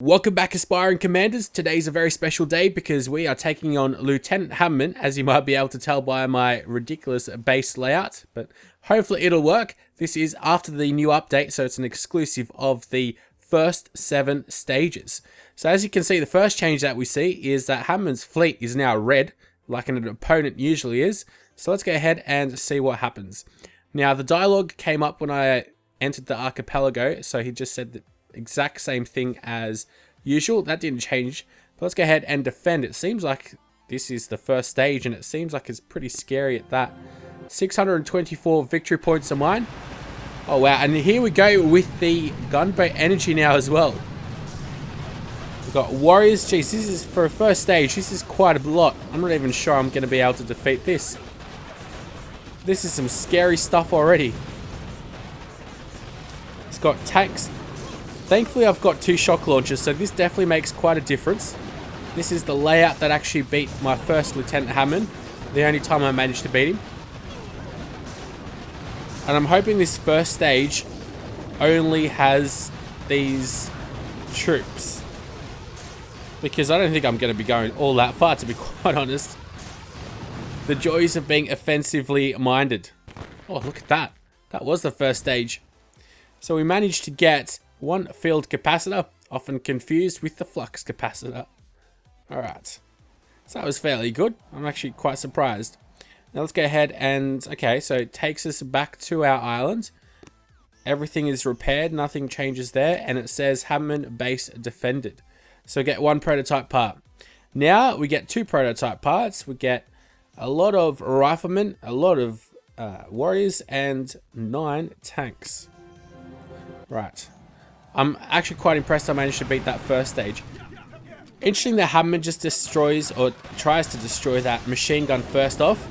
Welcome back, aspiring commanders. Today's a very special day because we are taking on Lieutenant Hammerman, as you might be able to tell by my ridiculous base layout, but hopefully it'll work. This is after the new update, so it's an exclusive of the first 7 stages. So as you can see, the first change that we see is that Hammerman's fleet is now red, like an opponent usually is. So let's go ahead and see what happens. Now, the dialogue came up when I entered the archipelago, so he just said the exact same thing as usual. That didn't change, but let's go ahead and defend. It seems like this is the first stage, and it seems like it's pretty scary at that. 624 victory points are mine. Oh wow, and here we go with the gunboat energy now as well. We've got warriors. Jeez, this is for a first stage, this is quite a lot. I'm not even sure I'm going to be able to defeat this. This is some scary stuff already. It's got tanks. Thankfully, I've got 2 shock launchers, so this definitely makes quite a difference. This is the layout that actually beat my first Lieutenant Hammerman, the only time I managed to beat him. And I'm hoping this first stage only has these troops, because I don't think I'm going to be going all that far, to be quite honest. The joys of being offensively minded. Oh, look at that. That was the first stage. So we managed to get 1 field capacitor, often confused with the flux capacitor. Alright. So that was fairly good. I'm actually quite surprised. Now let's go ahead and... Okay, so it takes us back to our island. Everything is repaired, nothing changes there, and it says Hammerman base defended. So we get 1 prototype part. Now we get 2 prototype parts. We get a lot of riflemen, a lot of warriors, and 9 tanks. Right. I'm actually quite impressed I managed to beat that first stage. Interesting that Hammerman just destroys, or tries to destroy, that machine gun first off,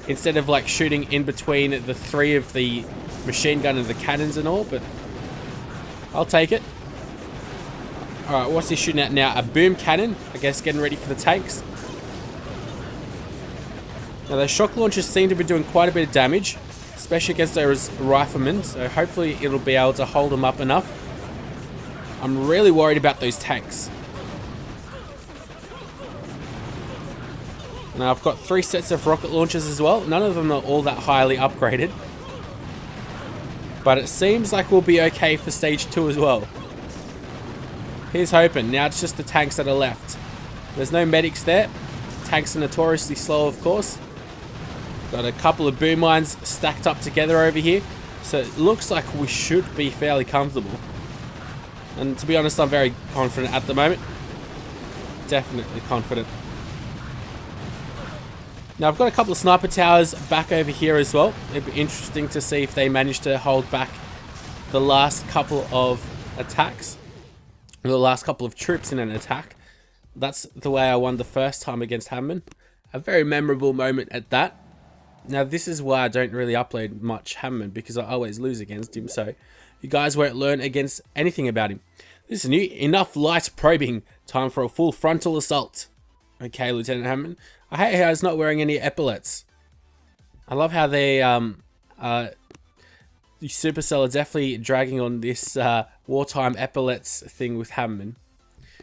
instead of like shooting in between the 3 of the machine gun and the cannons and all, but I'll take it. Alright, what's he shooting at now? A boom cannon, I guess, getting ready for the tanks. Now those shock launchers seem to be doing quite a bit of damage, especially against those riflemen, so hopefully it'll be able to hold them up enough. I'm really worried about those tanks. Now I've got 3 sets of rocket launchers as well. None of them are all that highly upgraded, but it seems like we'll be okay for stage 2 as well. Here's hoping. Now it's just the tanks that are left. There's no medics there. Tanks are notoriously slow, of course. Got a couple of boom mines stacked up together over here, so it looks like we should be fairly comfortable. And to be honest, I'm very confident at the moment. Definitely confident. Now I've got a couple of sniper towers back over here as well. It'd be interesting to see if they manage to hold back the last couple of attacks, or the last couple of troops in an attack. That's the way I won the first time against Hammerman. A very memorable moment at that. Now this is why I don't really upload much Hammerman, because I always lose against him, so you guys won't learn against anything about him. This is new. Enough light probing. Time for a full frontal assault. Okay, Lieutenant Hammerman. I hate how he's not wearing any epaulets. I love how they Supercell are definitely dragging on this wartime epaulets thing with Hammerman.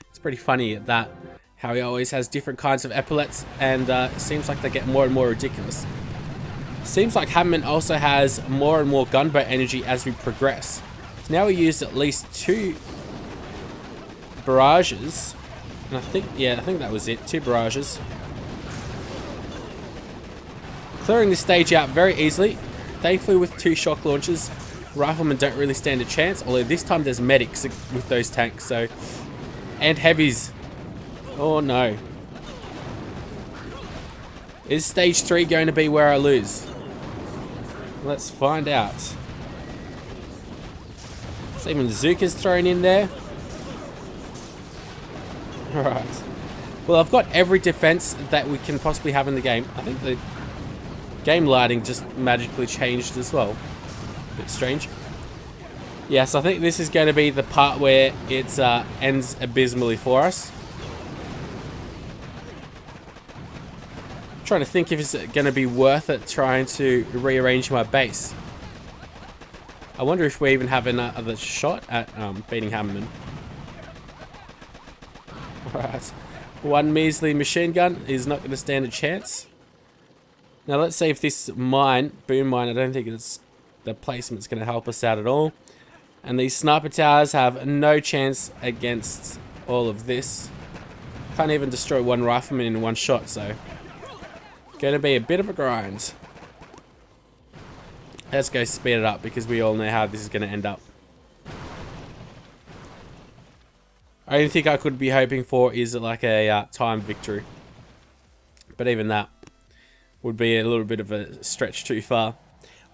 It's pretty funny at that, how he always has different kinds of epaulets, and it seems like they get more and more ridiculous. Seems like Hammerman also has more and more gunboat energy as we progress. So now we used at least 2 barrages, and I think that was it, 2 barrages. Clearing this stage out very easily, thankfully with 2 shock launchers. Riflemen don't really stand a chance, although this time there's medics with those tanks, so... And heavies. Oh no. Is stage 3 going to be where I lose? Let's find out. So even Zuka's thrown in there. Alright. Well, I've got every defense that we can possibly have in the game. I think the game lighting just magically changed as well. Bit strange. Yes, I think this is going to be the part where it ends abysmally for us. I'm trying to think if it's going to be worth it trying to rearrange my base. I wonder if we even have another shot at beating Hammerman. Alright. One measly machine gun is not going to stand a chance. Now let's see if this mine, boom mine, I don't think it's the placement's going to help us out at all. And these sniper towers have no chance against all of this. Can't even destroy one rifleman in one shot, so going to be a bit of a grind. Let's go speed it up because we all know how this is going to end up. Only thing I could be hoping for is like a time victory. But even that would be a little bit of a stretch too far.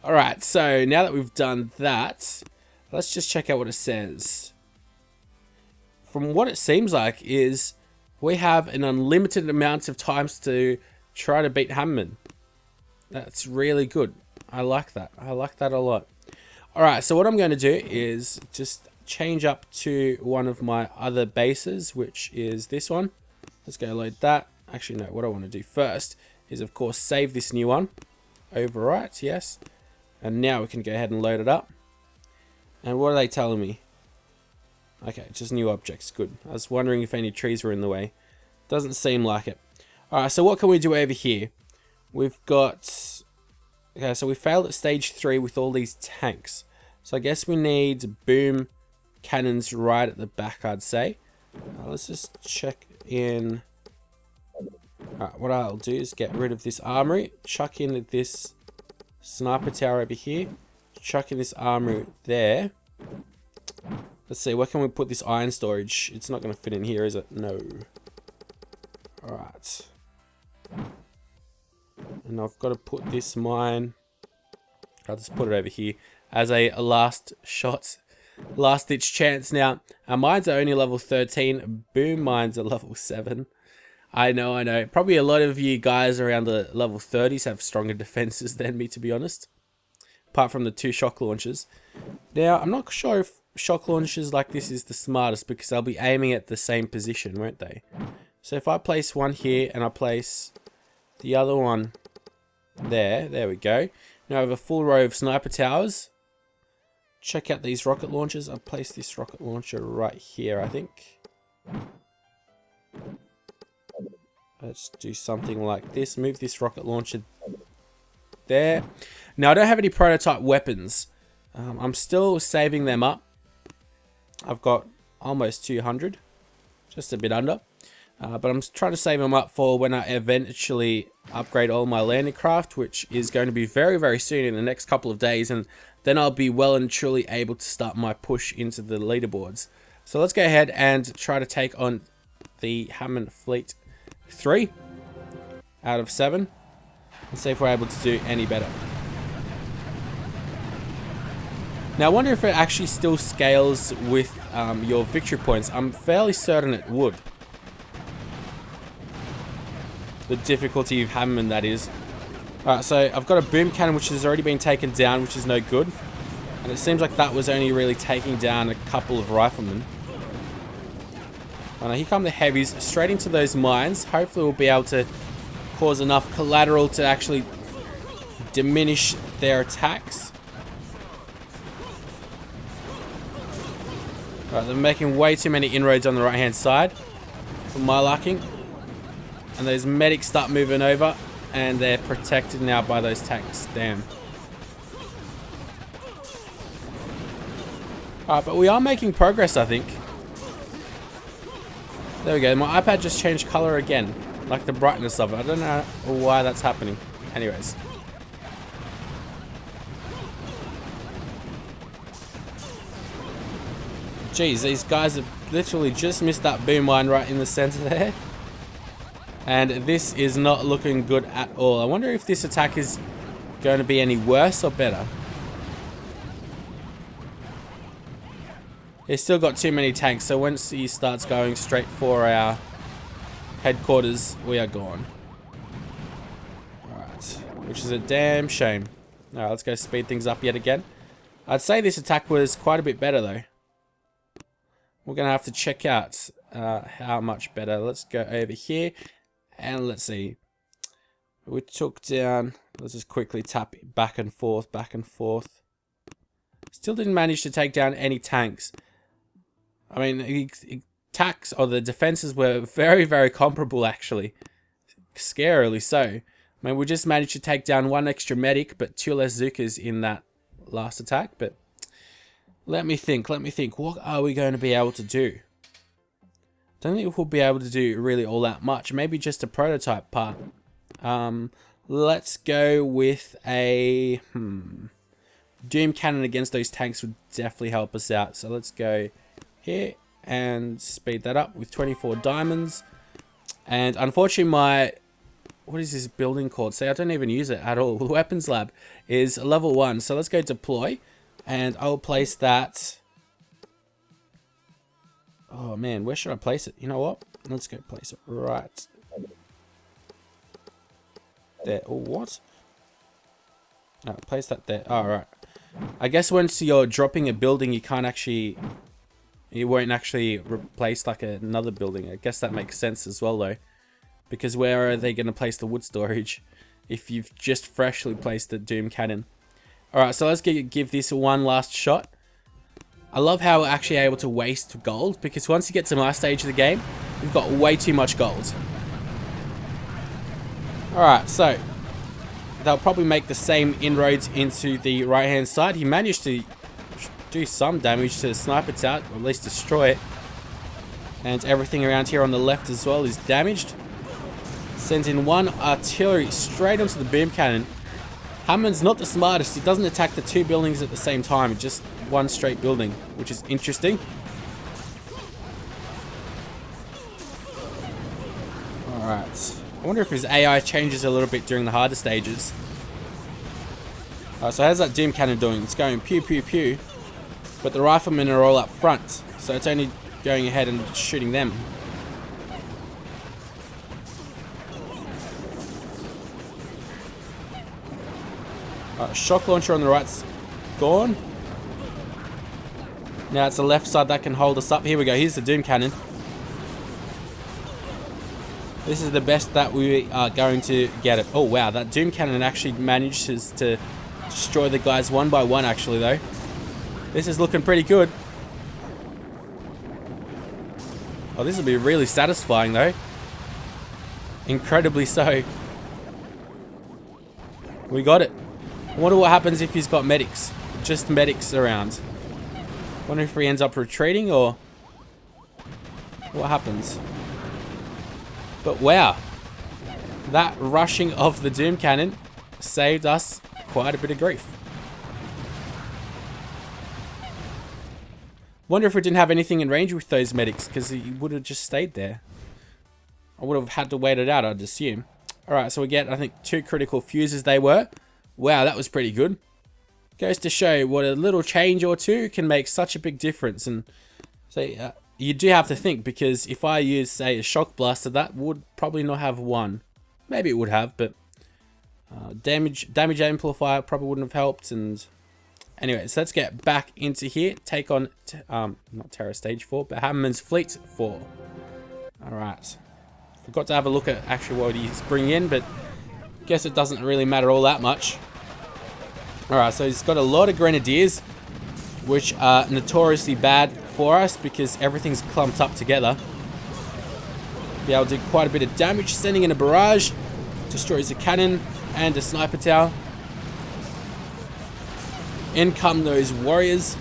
Alright, so now that we've done that, let's just check out what it says. From what it seems like is we have an unlimited amount of times to try to beat Hammerman. That's really good. I like that. I like that a lot. Alright, so what I'm going to do is just change up to one of my other bases, which is this one. Let's go load that. Actually, no, what I want to do first is, of course, save this new one. Overwrite, yes. And now we can go ahead and load it up. And what are they telling me? Okay, just new objects. Good. I was wondering if any trees were in the way. Doesn't seem like it. Alright, so what can we do over here? We've got... Okay, so we failed at stage 3 with all these tanks. So I guess we need boom cannons right at the back, I'd say. Let's just check in... Alright, what I'll do is get rid of this armory, chuck in this sniper tower over here, chuck in this armory there. Let's see, where can we put this iron storage? It's not going to fit in here, is it? No. Alright. And I've got to put this mine... I'll just put it over here as a last shot, last ditch chance. Now, our mines are only level 13, boom mines are level 7. I know. Probably a lot of you guys around the level 30s have stronger defenses than me, to be honest. Apart from the 2 shock launchers. Now, I'm not sure if shock launchers like this is the smartest because they'll be aiming at the same position, won't they? So if I place one here and I place the other one there we go. Now I have a full row of sniper towers. Check out these rocket launchers. I'll place this rocket launcher right here, I think. Let's do something like this. Move this rocket launcher there. Now, I don't have any prototype weapons. I'm still saving them up. I've got almost 200. Just a bit under. But I'm trying to save them up for when I eventually upgrade all my landing craft, which is going to be very, very soon in the next couple of days. And then I'll be well and truly able to start my push into the leaderboards. So let's go ahead and try to take on the Hammerman Fleet 3 out of 7 and see if we're able to do any better. Now I wonder if it actually still scales with your victory points. I'm fairly certain it would. The difficulty of Hammerman, that is. Alright, so I've got a boom cannon which has already been taken down, which is no good. And it seems like that was only really taking down a couple of riflemen. Now here come the heavies straight into those mines. Hopefully we'll be able to cause enough collateral to actually diminish their attacks. Alright, they're making way too many inroads on the right hand side for my liking. And those medics start moving over and they're protected now by those tanks. Damn. Alright, but we are making progress, I think. There we go. My iPad just changed color again. Like the brightness of it. I don't know why that's happening. Anyways. Jeez, these guys have literally just missed that boom mine right in the center there. And this is not looking good at all. I wonder if this attack is going to be any worse or better. He's still got too many tanks, so once he starts going straight for our headquarters, we are gone. Alright, which is a damn shame. Alright, let's go speed things up yet again. I'd say this attack was quite a bit better though. We're going to have to check out how much better. Let's go over here and let's see. We took down, let's just quickly tap back and forth, back and forth. Still didn't manage to take down any tanks. I mean, he attacks or the defenses were very, very comparable, actually. Scarily so. I mean, we just managed to take down 1 extra medic, but 2 less Zukas in that last attack. But let me think. What are we going to be able to do? Don't think we'll be able to do really all that much. Maybe just a prototype part. Let's go with a... Doom Cannon against those tanks would definitely help us out. So let's go here and speed that up with 24 diamonds. And unfortunately my... What is this building called? See, I don't even use it at all. The weapons lab is level 1. So let's go deploy. And I'll place that... Oh man, where should I place it? You know what? Let's go place it right there. Oh, what? No, place that there. Oh, right. I guess once you're dropping a building, you can't actually... You won't actually replace like another building. I guess that makes sense as well though. Because where are they going to place the wood storage if you've just freshly placed the Doom Cannon? Alright, so let's give this one last shot. I love how we're actually able to waste gold, because once you get to my stage of the game, we've got way too much gold. Alright, so they'll probably make the same inroads into the right hand side. He managed to do some damage to the sniper tower, or at least destroy it. And everything around here on the left as well is damaged. Sends in 1 artillery straight onto the boom cannon. Hammerman's not the smartest. He doesn't attack the 2 buildings at the same time, just 1 straight building, which is interesting. Alright. I wonder if his AI changes a little bit during the harder stages. Alright, so how's that Doom Cannon doing? It's going pew pew pew. But the riflemen are all up front, so it's only going ahead and shooting them. Shock launcher on the right's gone. Now it's the left side that can hold us up. Here we go. Here's the Doom Cannon. This is the best that we are going to get it. Oh wow, that Doom Cannon actually manages to destroy the guys 1 by 1 actually though. This is looking pretty good. Oh, this will be really satisfying though. Incredibly so. We got it. I wonder what happens if he's got medics. Just medics around. Wonder if he ends up retreating or what happens. But wow, that rushing of the Doom Cannon saved us quite a bit of grief. Wonder if we didn't have anything in range with those medics, because he would have just stayed there. I would have had to wait it out, I'd assume. Alright, so we get, I think, 2 critical fuses they were. Wow, that was pretty good. Goes to show what a little change or 2 can make such a big difference. And so you do have to think, because if I use, say, a shock blaster, that would probably not have 1. Maybe it would have, but damage amplifier probably wouldn't have helped. And anyway, so let's get back into here. Take on, not Terror Stage 4, but Hammerman's Fleet 4. Alright. Forgot to have a look at actually what he's bringing in, but guess it doesn't really matter all that much. Alright, so he's got a lot of grenadiers, which are notoriously bad for us because everything's clumped up together. Be able to do quite a bit of damage, sending in a barrage, destroys a cannon and a sniper tower. In come those warriors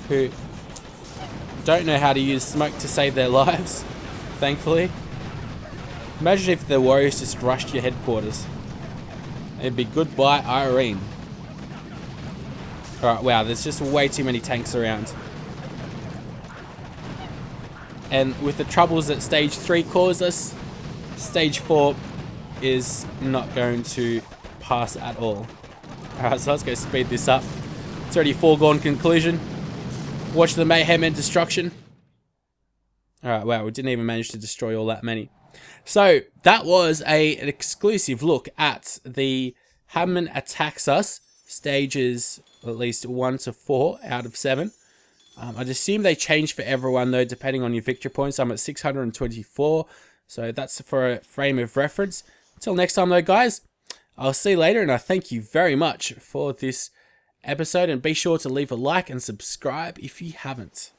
who don't know how to use smoke to save their lives, thankfully. Imagine if the warriors just rushed your headquarters. It'd be goodbye Irene. Alright, wow, there's just way too many tanks around. And with the troubles that stage 3 caused us, stage 4 is not going to pass at all. Alright, so let's go speed this up. It's already foregone conclusion. Watch the mayhem and destruction. Alright, wow, we didn't even manage to destroy all that many. So, that was an exclusive look at the Hammerman Attacks Us, stages at least 1 to 4 out of 7. I'd assume they change for everyone though, depending on your victory points. I'm at 624, so that's for a frame of reference. Until next time though, guys, I'll see you later, and I thank you very much for this episode, and be sure to leave a like and subscribe if you haven't.